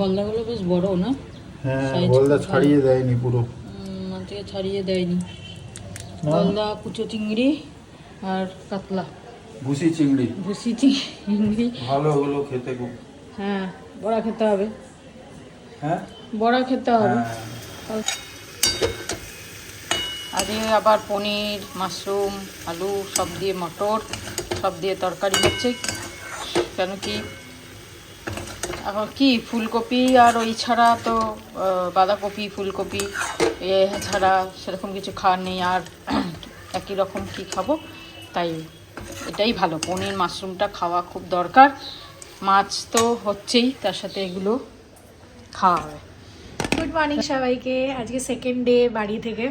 গলদাগুলো বেশ বড় না? হ্যাঁ, গলদা ছাড়িয়ে দেয়নি পুরো। থেকে ছাড়িয়ে দেয়নি। গলদা, কুচো চিংড়ি আর কাতলা, ভুসি চিংড়ি। ভুসি চিংড়ি ভালো হলো খেতে খুব। হ্যাঁ, বড়া খেতে হবে। হ্যাঁ, বড়া খেতে হবে। হ্যাঁ। আজকে আবার পনির, মাশরুম, আলু সব দিয়ে, মটর সব দিয়ে তরকারি হচ্ছে। কেন কি এখন কি ফুলকপি আর ওই ছাড়া তো বাঁধাকপি, ফুলকপি এ ছাড়া সেরকম কিছু খাওয়ার নেই। আর একই রকম কি খাবো, তাই এটাই ভালো। পনির, মাশরুমটা খাওয়া খুব দরকার। মাছ তো হচ্ছেই, তার সাথে এগুলো খাওয়া হবে। গুড মর্নিং সবাইকে। আজকে সেকেন্ড ডে বাড়ি থেকে,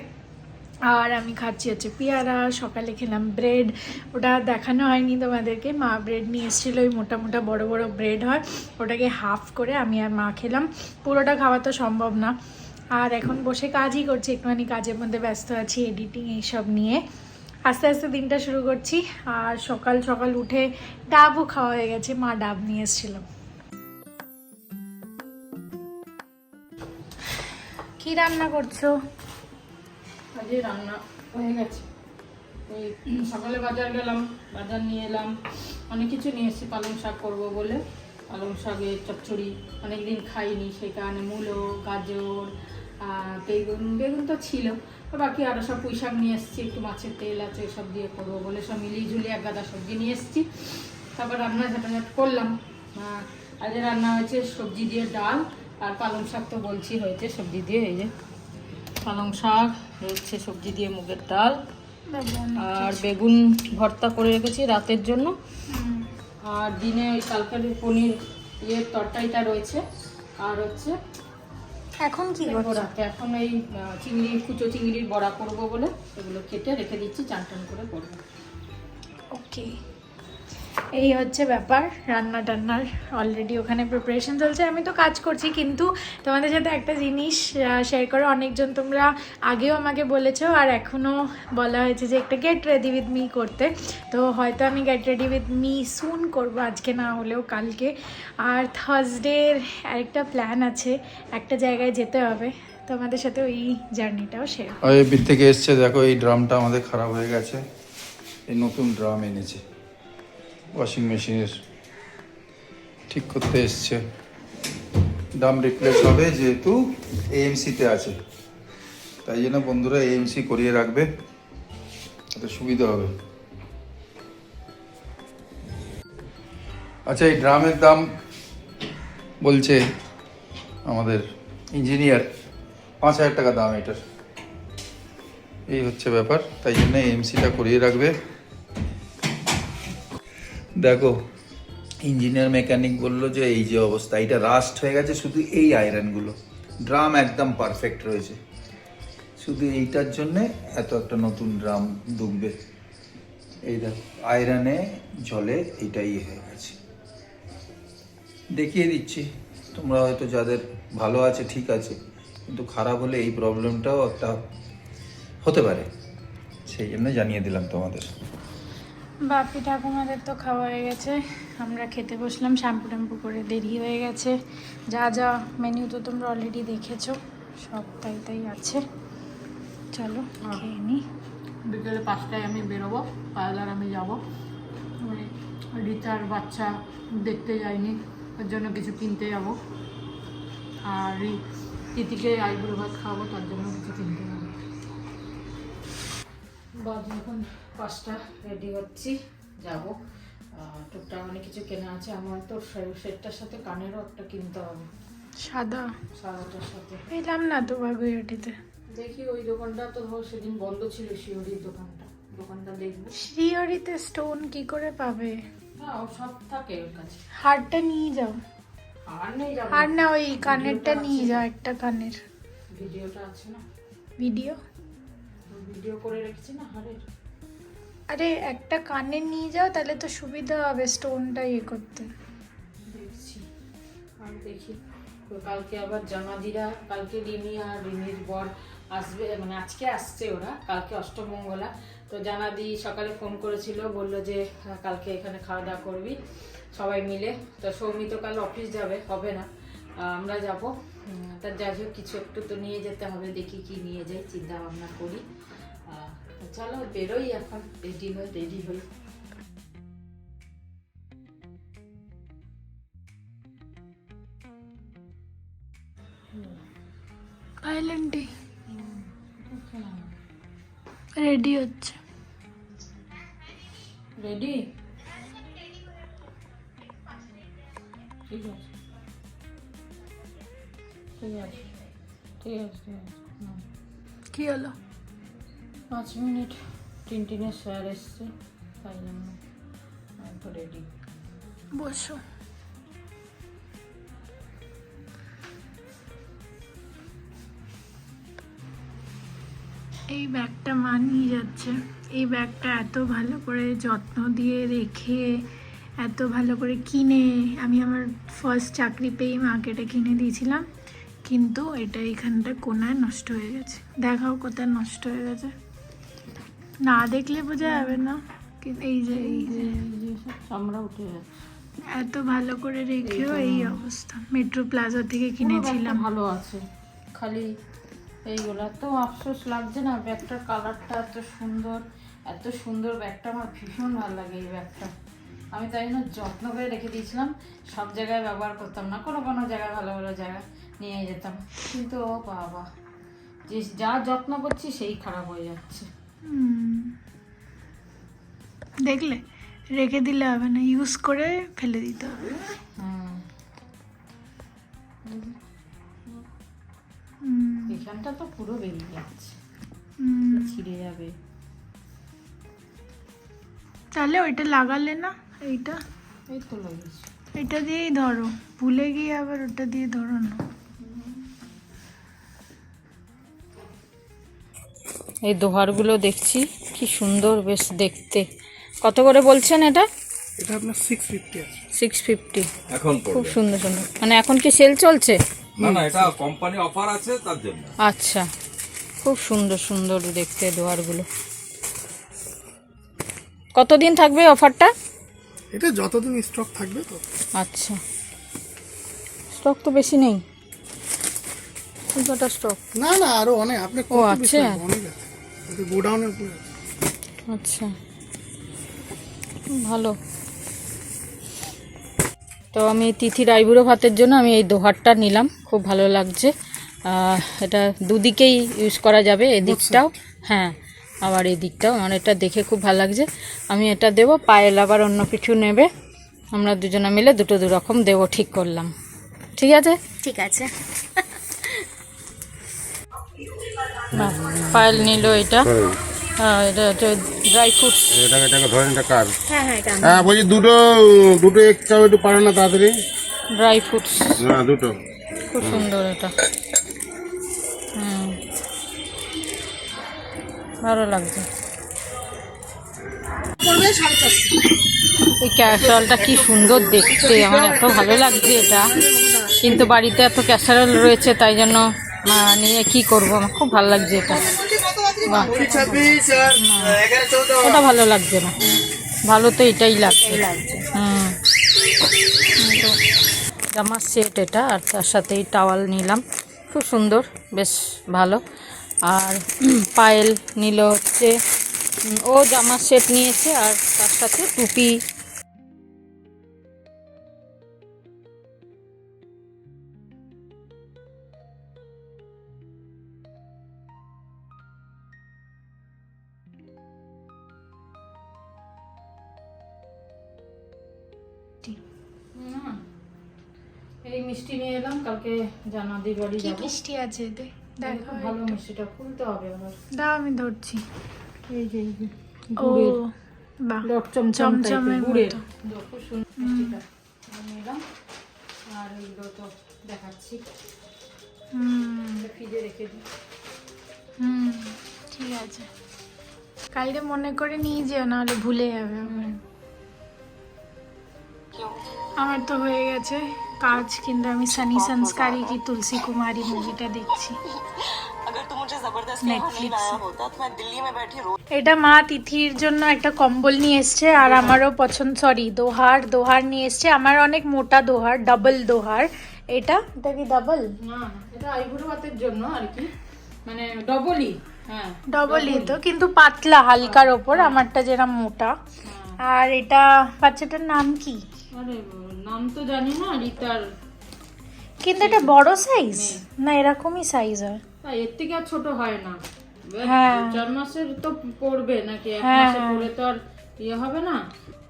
আর আমি খাচ্ছি হচ্ছে পেয়ারা। সকালে খেলাম ব্রেড, ওটা দেখানো হয়নি তোমাদেরকে। মা ব্রেড নিয়ে এসেছিলো, ওই মোটা মোটা বড় বড় ব্রেড হয়, ওটাকে হাফ করে আমি আর মা খেলাম। পুরোটা খাওয়া তো সম্ভব না। আর এখন বসে কাজই করছি, একটুখানি কাজের মধ্যে ব্যস্ত আছি, এডিটিং এইসব নিয়ে। আস্তে আস্তে দিনটা শুরু করছি। আর সকাল সকাল উঠে ডাবও খাওয়া হয়ে গেছে, মা ডাব নিয়ে এসেছিলো। কি রান্না করছো? আজকে রান্না হয়ে গেছে। ওই সকালে বাজার গেলাম, বাজার নিয়ে এলাম, অনেক কিছু নিয়ে এসেছি। পালং শাক করবো বলে পালং শাকের চচ্চড়ি অনেকদিন খাইনি, সেই কারণে মূলো, গাজর, বেগুন তো ছিল, বাকি আরও সব পুঁই শাক নিয়ে এসেছি। একটু মাছের তেল আছে, সব দিয়ে করবো বলে সব মিলিয়ে ঝুলিয়ে এক গাদা সবজি নিয়ে এসেছি। তারপর রান্না ঝাঁটাঝাট করলাম। আজকে রান্না হয়েছে সবজি দিয়ে ডাল, আর পালং শাক তো বলছি হয়েছে সবজি দিয়ে। এই যে পালং শাক হচ্ছে, সবজি দিয়ে মুগের ডাল, আর বেগুন ভর্তা করে রেখেছি রাতের জন্য। আর দিনে ওই কালকের পনির তরকারিটা রয়েছে। আর হচ্ছে এখন কি রাতে এখন এই কুচো চিংড়ির বড়া করবো বলে এগুলো কেটে রেখে দিচ্ছি, চান টান করে করবো। ওকে, এই হচ্ছে ব্যাপার। রান্না টান্নার অলরেডি ওখানে প্রিপারেশন চলছে, আমি তো কাজ করছি। কিন্তু তোমাদের সাথে একটা জিনিস শেয়ার করো, অনেকজন তোমরা আগেও আমাকে বলেছো, আর এখনও বলা হয়েছে যে একটা গেট রেডি উইথ মি করতে। তো হয়তো আমি get ready with me soon করবো, আজকে না হলেও কালকে। আর থার্সডের আরেকটা প্ল্যান আছে, একটা জায়গায় যেতে হবে। তোমাদের সাথে ওই জার্নিটাও শেয়ার। এই থেকে এসছে, দেখো এই ড্রামটা আমাদের খারাপ হয়ে গেছে, এই নতুন ড্রাম এনেছে, ওয়াশিং মেশিনের ঠিক করতে এসছে। ড্রাম রিপ্লেস হবে, যেহেতু এএমসিতে আছে, তাই জন্য বন্ধুরা এএমসি করিয়ে রাখবে, তাতে সুবিধা হবে। আচ্ছা, এই ড্রামের দাম বলছে আমাদের ইঞ্জিনিয়ার 5,000 টাকা দাম এটার। এই হচ্ছে ব্যাপার, তাই জন্য এএমসিটা করিয়ে রাখবে। দেখো, ইঞ্জিনিয়ার মেকানিক বললো যে এই যে অবস্থা, এটা রাস্ট হয়ে গেছে শুধু এই আয়রনগুলো, ড্রাম একদম পারফেক্ট রয়েছে, শুধু এইটার জন্যে এত একটা নতুন ড্রাম ডুববে। এই দেখো, আয়রনে জলে এইটাই হয়ে গেছে। দেখিয়ে দিচ্ছি, তোমরা হয়তো যাদের ভালো আছে ঠিক আছে, কিন্তু খারাপ হলে এই প্রবলেমটাও একটা হতে পারে, সেই জন্য জানিয়ে দিলাম তোমাদের। বাপি ঠাকুমাদের তো খাওয়া হয়ে গেছে, আমরা খেতে বসলাম। শ্যাম্পু ট্যাম্পু করে দেরি হয়ে গেছে। যা যা মেনু তো তোমরা অলরেডি দেখেছো, সব তাই তাই আছে। চলো খেয়ে নিই। বিকেলে 5টায় আমি বেরোবো, পার্লার আমি যাবো। রিচার বাচ্চা দেখতে যাইনি, ওর জন্য কিছু কিনতে যাবো। আর তিতিকে আইবুড়ো ভাত খাওয়াবো, তার জন্য কিছু কিনতে যাবো। বাজ এখন 5টা, রেডি হচ্ছি, যাবো। টুকটাক অনেক কিছু কেনা আছে আমার, তো সেটটার সাথে কানেরও একটা কিনতে হবে, সাদাটার সাথে। পেলাম না তো বাগুইয়াটিতে। দেখি ওই দোকানটা তো ধর সেদিন বন্ধ ছিল, শিওরির দোকানটা দেখবো। শিওরিতে স্টোন কি করে পাবে? না, ও সব থাকে ওর কাছে। হারটা নিয়ে যাও। আর নেই যাবো, আর না, ওই কানেরটা নিয়ে যাও, একটা কানের। ভিডিওটা আছে না, ভিডিও করে রেখেছি না হারের। আরে একটা কানের নিয়ে যাও, তাহলে তো সুবিধা হবে স্টোনটা ইয়ে করতে। দেখছি, আর দেখি। কালকে আবার জামাদিরা, কালকে রিমি আর রিমির বর আসবে, মানে আজকে আসছে ওরা, কালকে অষ্টমঙ্গলা। তো জানাদি সকালে ফোন করেছিল, বললো যে কালকে এখানে খাওয়া দাওয়া করবি সবাই মিলে। তো সৌমি তো কাল অফিস যাবে, হবে না, আমরা যাব। তা যাই হোক কিছু একটু তো নিয়ে যেতে হবে, দেখি কি নিয়ে যাই, চিন্তা ভাবনা করি। চলো বেরোই এখন, রেডি হই। আইল্যান্ডে রেডি হচ্ছে। রেডি? ঠিক আছে ঠিক আছে ঠিক আছে ঠিক আছে। কি হলো? 5 মিনিট টিনটিনের স্যার এসছে, তাই জন্য আমি তো রেডি। বসো। এই ব্যাগটা মা নিয়ে যাচ্ছে। এই ব্যাগটা এত ভালো করে যত্ন দিয়ে রেখে, এত ভালো করে কিনে, আমি আমার ফার্স্ট চাকরি পেয়ে মাকে এটা কিনে দিয়েছিলাম, কিন্তু এটা এইখানটা কোনায় নষ্ট হয়ে গেছে। দেখাও কোথায় নষ্ট হয়ে গেছে, না দেখলে বোঝা যাবে না। কিন্তু এই যে সব চামড়া উঠে যাচ্ছে। এত ভালো করে রেখেও এই অবস্থা। মেট্রো প্লাজা থেকে কিনেছিলাম। ভালো আছে, খালি এইগুলা তো আফসোস লাগছে না। ব্যাগটার কালারটা এত সুন্দর ব্যাগটা, আমার ভীষণ ভালো লাগে এই ব্যাগটা। আমি তাই জন্য যত্ন করে রেখে দিয়েছিলাম, সব জায়গায় ব্যবহার করতাম না, কোনো জায়গায় ভালো জায়গায় নিয়ে যেতাম। কিন্তু ও বাবা, যে যা যত্ন করছি সেই খারাপ হয়ে যাচ্ছে। দেখলে, রেখে দিলে হবে না, ইউজ করে ফেলে দিতে হবে। এখানটা তো পুরো বেরিয়ে যাচ্ছে, ছিঁড়ে যাবে। তাহলে ওইটা লাগালে না, এইটা এই তো লাগিয়েছি। এটা দিয়েই ধরো, ভুলে গিয়ে আবার ওটা দিয়ে ধরো না। এই দোহারগুলো দেখছি কি সুন্দর, বেশ দেখতে। কত করে বলছেন এটা? এটা আপনার 650 আছে। 650 এখন খুব সুন্দর। মানে এখন কি সেল চলছে? না এটা কোম্পানি অফার আছে তার জন্য। আচ্ছা, খুব সুন্দর দেখতে দোহারগুলো। কতদিন থাকবে অফারটা? এটা যতদিন স্টক থাকবে তো। আচ্ছা, স্টক তো বেশি নেই, কটা স্টক? না আরো অনেক, আপনি ও আচ্ছা অনেক আছে, এটা গোডাউনের উপরে আছে। আচ্ছা, ভালো। তো আমি তিথির আইবুড়ো ভাতের জন্য আমি এই দোহারটা নিলাম, খুব ভালো লাগছে। এটা দুদিকেই ইউজ করা যাবে, এদিকটাও হ্যাঁ, আবার এই দিকটাও। আমার এটা দেখে খুব ভালো লাগছে। আমি এটা দেবো, পায়েল আবার অন্য কিছু নেবে, আমরা দুজনে মিলে দুটো রকম দেবো ঠিক করলাম। ঠিক আছে? ঠিক আছে। পায়েল নিল এটা, এটা হচ্ছে ড্রাই ফ্রুটস। এটাকে ধরেন, এটা কার? হ্যাঁ এটা হ্যাঁ বলছি দুটো এক্সট্রা একটু পারে না তাড়াতাড়ি? ড্রাই ফ্রুটস, না দুটো। খুব সুন্দর এটা। ভালো লাগছে। এই ক্যাসারোলটা কি সুন্দর দেখতে, আমার এত ভালো লাগছে এটা। কিন্তু বাড়িতে এত ক্যাসারোল রয়েছে, তাই জন্য নিয়ে কি করবো, আমার খুব ভালো লাগছে এটা। বাহ, ওটা ভালো লাগছে না, ভালো তো এটাই লাগছে। তো জামার সেট এটা, আর তার সাথে এই টাওয়াল নিলাম, খুব সুন্দর, বেশ ভালো। আর পায়েল নিল হচ্ছে, ও জামার সেট নিয়েছে, আর তার সাথে টুপি। এই মিষ্টি নিয়ে এলাম, কালকে জানাদির বাড়ি কি যাবো। মিষ্টি আছে এতে? দেখো ভালো মিষ্টিটা খুলতে হবে আবার। দাও, আমি ধরছি। এই যে ও বাহ, লট চমচম চমচমের গুড়ের, মতো। খুব সুন্দর মিষ্টিটা নিলাম। আর এইগুলো তো দেখাচ্ছি, ফ্রিজে রেখে দিই। ঠিক আছে, কালকে মনে করে নিয়ে যেও, নাহলে ভুলে যাবে আবার। আমার তো হয়ে গেছে কাজ, কিন্তু আমি সানি সংস্কারি কি তুলসী কুমারী মুভিটা দেখছি নেটফ্লিক্স। এটা মা তিথির জন্য একটা কম্বল নিয়ে এসছে, আর আমারও পছন্দ, দোহার নিয়ে এসছে। আমার অনেক মোটা দোহার, ডাবল দোহার, এটা কি ডাবল? না না, এটা আইবুড়ো ভাতের জন্য আর কি, মানে ডবলই। হ্যাঁ ডবলই তো, কিন্তু পাতলা হালকার ওপর, আমারটা যেরকম মোটা। আর এটা বাচ্চাটার নাম কি? আরে নাম তো জানি না, রিতার। কিন্তু এটা বড় সাইজ না এরকমই সাইজ হয়? তাই এর থেকে আর ছোট হয় না। হ্যাঁ। 4 মাসের তো পড়বে নাকি, 1 হ্যাঁ, মাসে পড়ে তো আর ইয়ে হবে না।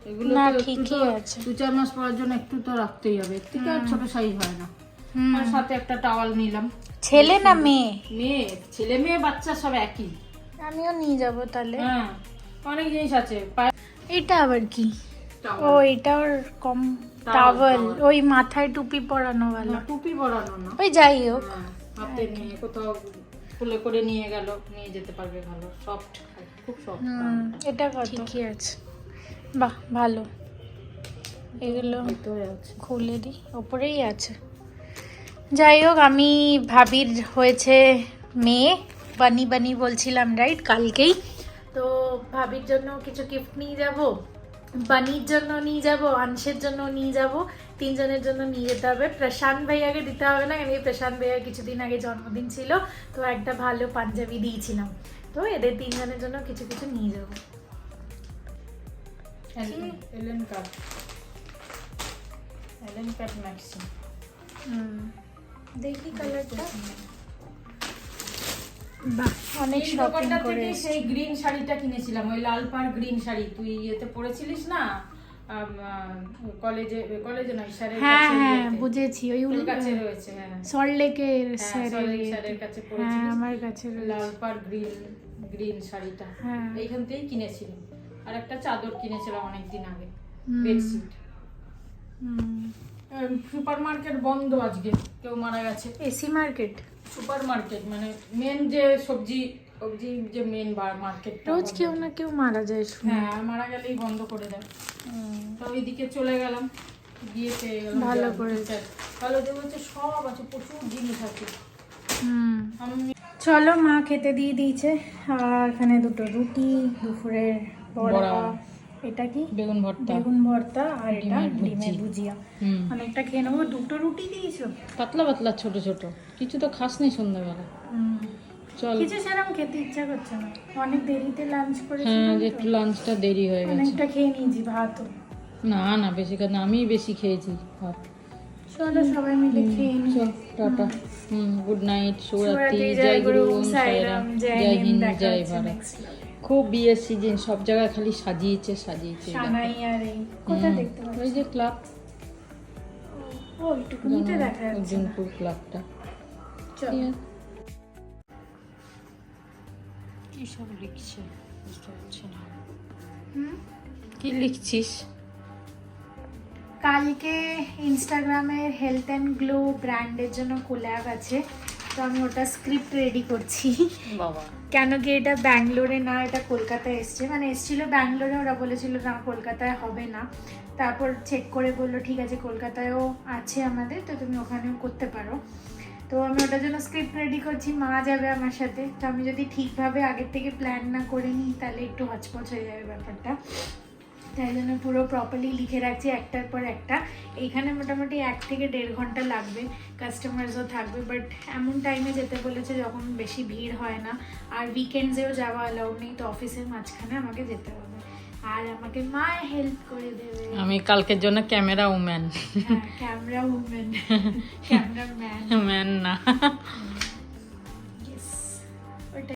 এগুলো না, তো একটু ঠিকই তো আছে। 2-4 মাস পড়ার জন্য একটু তো রাখতেই হবে, এর থেকে আর ছোট সাইজ হয় না। আর সাথে একটা টাওয়াল নিলাম। ছেলে না মেয়ে? মেয়ে, ছেলে মেয়ে বাচ্চা সব একই। আমিও নিয়ে যাব তাহলে। হ্যাঁ, অনেক জিনিস আছে। এটা আবার কি? টাওয়াল। ও এটা ওর কম টাওয়াল, টাওয়াল, টাওয়াল। ওই মাথায় টুপি পরানো वाला। না, টুপি পরানো না। ওই যাই হোক। হ্যাঁ, হাতে নিয়ে কোথাও খুলে করে নিয়ে গেল, নিয়ে যেতে পারবে, ভালো সফট, খুব সফট। এটা কত? ঠিকই আছে, বাহ ভালো। এগুলো ভিতরে আছে। খুলে দিই, ওপরেই আছে। যাই হোক, আমি ভাবির হয়েছে মেয়ে, বানি বানি বলছিলাম রাইট কালকেই, তো ভাবির জন্য কিছু গিফট নিয়ে যাব, বানির জন্য নিয়ে যাব, আংশের জন্য নিয়ে যাব, 3 জনের জন্য নিয়ে যেতে হবে। প্রশান্ত ভাইয়াকে দিতে হবে না, কেন কি প্রশান্ত ভাইয়ার কিছুদিন আগে জন্মদিন ছিল, তো একটা ভালো পাঞ্জাবি দিয়েছিলাম, তো এদের 3 জনের জন্য কিছু কিছু নিয়ে যাব। এলেন কাট ম্যাক্সি। দেখি কালারটা, বাহ অনেক এই শপিং দোকানটা করে থেকে সেই গ্রিন শাড়িটা কিনেছিলাম, ওই লাল পাড় গ্রিন শাড়ি, তুই ইয়েতে পরেছিলিস না কলেজে না, ইশারের হ্যাঁ কাছে হ্যাঁ ইয়েতে। বুঝেছি, ওই তোর কাছে রয়েছে। হ্যাঁ, সল্টলেকের ইশারের কাছে হ্যাঁ পরেছিলিস, আমার কাছে রয়েছে। লাল পাড় গ্রিন শাড়িটা হ্যাঁ। এইখান থেকেই কিনেছিলাম। আর একটা চাদর কিনেছিলাম অনেকদিন আগে, বেডশিট। সুপার মার্কেট বন্ধ আজকে, কেউ মারা গেছে। AC market? সুপার মার্কেট মানে মেন যে সবজি যে মেন মার্কেট, রোজ কেউ না কেউ মারা যায় শুনে। হ্যাঁ, মারা গেলেই বন্ধ করে দেয়। তো ওইদিকে চলে গেলাম, গিয়ে পেয়ে গেলাম। ভালো করেছে। ভালো যে বলছে সব আছে, প্রচুর জিনিস আছে। আমি চলো, মা খেতে দিয়ে দিয়েছে, আর এখানে 2টো রুটি, দুপুরের বড়া, এটা কি বেগুন ভর্তা, আর এটা ডিমের ভুজিয়া। অনেকটা খেয়ে নেবো। 2টো রুটি দিয়েছো? পাতলা পাতলা ছোট ছোট, কিছু তো খাস নেই সন্ধ্যাবেলা। চল। কিছু সেরকম খেতে ইচ্ছা করছে না, অনেক দেরিতে লাঞ্চ করেছি। হ্যাঁ, একটু লাঞ্চটা দেরি হয়ে গেছে। অনেকটা খেয়ে নিয়েছি ভাতও। না বেশি খাই না, আমি বেশি খেয়েছি ভাত। চলো সবাই মিলে খেয়ে নিই। চল, টাটা। গুড নাইট, শুভরাত্রি, শুভরাত্রি, জয় গুরু, ওম সাইরাম, জয় হিন্দ, হিন্দ, দেখা জয় হচ্ছে ভারত। next vlog। খুব বিয়ের সিজন, সব জায়গায় খালি সাজিয়েছে। সানাই আর এই কোথায় দেখতে পাচ্ছি? ওই যে ক্লাব, ও একটুকুনিতে দেখা যাচ্ছে না। অর্জুনপুর ক্লাবটা। চলো। কি সব লিখছে বুঝতে পারছি না। কি লিখছিস? কালকে ইনস্টাগ্রামের হেলথ অ্যান্ড গ্লো ব্র্যান্ডের জন্য কোল্যাব আছে, তো আমি ওটা স্ক্রিপ্ট রেডি করছি। বাবা, কেন কি এটা ব্যাঙ্গালোরে না, এটা কলকাতায় এসছে, মানে এসছিল ব্যাঙ্গালোরে, ওরা বলেছিল না কলকাতায় হবে না, তারপর চেক করে বললো ঠিক আছে কলকাতায়ও আছে আমাদের, তো তুমি ওখানেও করতে পারো। তো আমি ওটার জন্য স্ক্রিপ্ট রেডি করছি, মা যাবে আমার সাথে, তো আমি যদি ঠিকভাবে আগের থেকে প্ল্যান না করে নিই তাহলে একটু হচপচ হয়ে যাবে ব্যাপারটা, তাই জন্য পুরো প্রপারলি লিখে রাখছি একটার পর একটা। এইখানে মোটামুটি 1 থেকে 1.5 ঘন্টা লাগবে, কাস্টমার্সও থাকবে, বাট এমন টাইমে যেতে বলেছে যখন বেশি ভিড় হয় না, আর উইকেন্ডসেও যাওয়া অ্যালাউড নেই, তো অফিসের মাঝখানে আমাকে যেতে হবে, আর আমাকে মা হেল্প করে দেবে। আমি কালকের জন্য camera woman, camera women, camera man man না।